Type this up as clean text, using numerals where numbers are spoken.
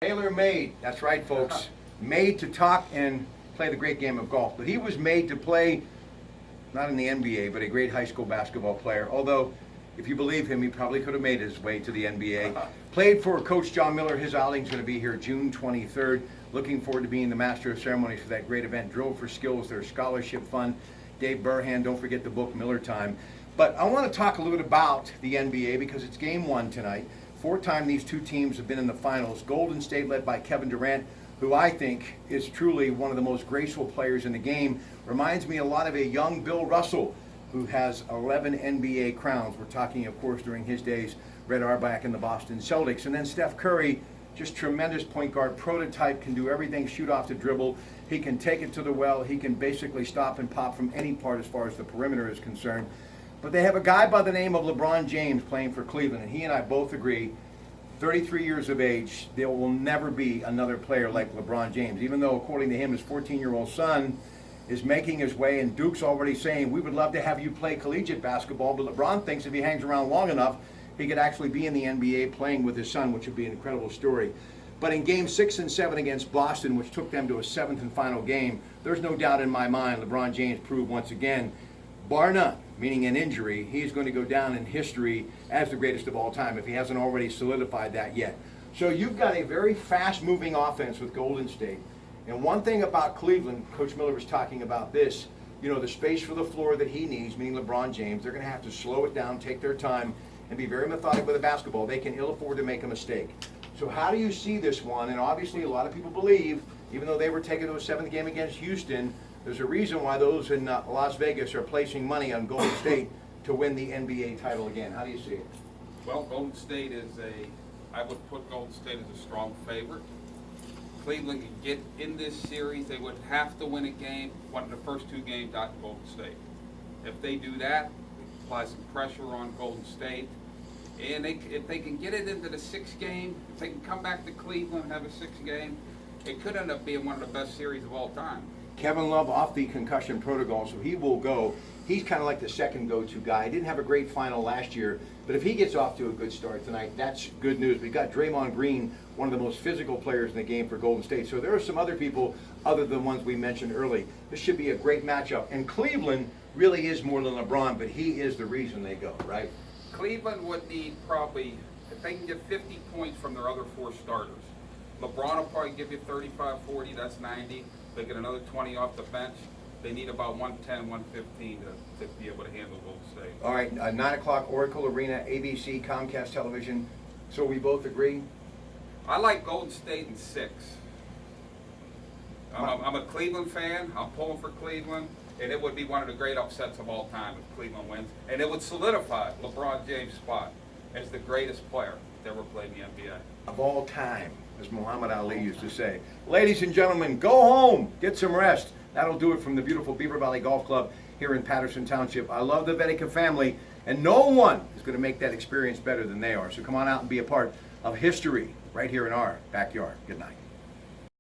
Tailor-made, that's right, folks. Made to talk and play the great game of golf. But he was made to play, not in the NBA, but a great high school basketball player. Although, if you believe him, he probably could have made his way to the NBA. Played for Coach John Miller. His outing's going to be here June 23rd. Looking forward to being the master of ceremonies for that great event. Drill for Skills, their scholarship fund. Dave Burhan, don't forget the book Miller Time. But I want to talk a little bit about the NBA because it's game one tonight. Fourth time these two teams have been in the finals. Golden State led by Kevin Durant, who I think is truly one of the most graceful players in the game. Reminds me a lot of a young Bill Russell, who has 11 NBA crowns. We're talking, of course, during his days, Red Auerbach and the Boston Celtics. And then Steph Curry, just tremendous point guard, prototype, can do everything, shoot off the dribble. He can take it to the well. He can basically stop and pop from any part as far as the perimeter is concerned. But they have a guy by the name of LeBron James playing for Cleveland, and he and I both agree, 33 years of age, there will never be another player like LeBron James, even though, according to him, his 14-year-old son is making his way, and Duke's already saying, we would love to have you play collegiate basketball, but LeBron thinks if he hangs around long enough, he could actually be in the NBA playing with his son, which would be an incredible story. But in Game 6 and 7 against Boston, which took them to a seventh and final game, there's no doubt in my mind LeBron James proved once again, bar none, meaning an injury, he's going to go down in history as the greatest of all time, if he hasn't already solidified that yet. So you've got a very fast-moving offense with Golden State. And one thing about Cleveland, Coach Miller was talking about this, you know, the space for the floor that he needs, meaning LeBron James, they're going to have to slow it down, take their time, and be very methodical with the basketball. They can ill afford to make a mistake. So how do you see this one? And obviously a lot of people believe, even though they were taken to a seventh game against Houston, there's a reason why those in Las Vegas are placing money on Golden State to win the NBA title again. How do you see it? Well, Golden State I would put Golden State as a strong favorite. Cleveland could get in this series. They would have to win a game, one of the first two games out to Golden State. If they do that, apply some pressure on Golden State. And if they can get it into the sixth game, if they can come back to Cleveland and have a sixth game, it could end up being one of the best series of all time. Kevin Love off the concussion protocol, so he will go. He's kind of like the second go-to guy. Didn't have a great final last year, but if he gets off to a good start tonight, that's good news. We've got Draymond Green, one of the most physical players in the game for Golden State. So there are some other people other than ones we mentioned early. This should be a great matchup. And Cleveland really is more than LeBron, but he is the reason they go, right? Cleveland would need probably, if they can get 50 points from their other four starters, LeBron will probably give you 35, 40, that's 90. They get another 20 off the bench. They need about 110, 115 to be able to handle Golden State. All right, 9 o'clock, Oracle Arena, ABC, Comcast Television. So we both agree? I like Golden State in 6. I'm a Cleveland fan. I'm pulling for Cleveland. And it would be one of the great upsets of all time if Cleveland wins. And it would solidify LeBron James' spot as the greatest player that ever played in the NBA. Of all time, as Muhammad Ali used to say. Ladies and gentlemen, go home, get some rest. That'll do it from the beautiful Beaver Valley Golf Club here in Patterson Township. I love the Vetica family, and no one is going to make that experience better than they are. So come on out and be a part of history right here in our backyard. Good night.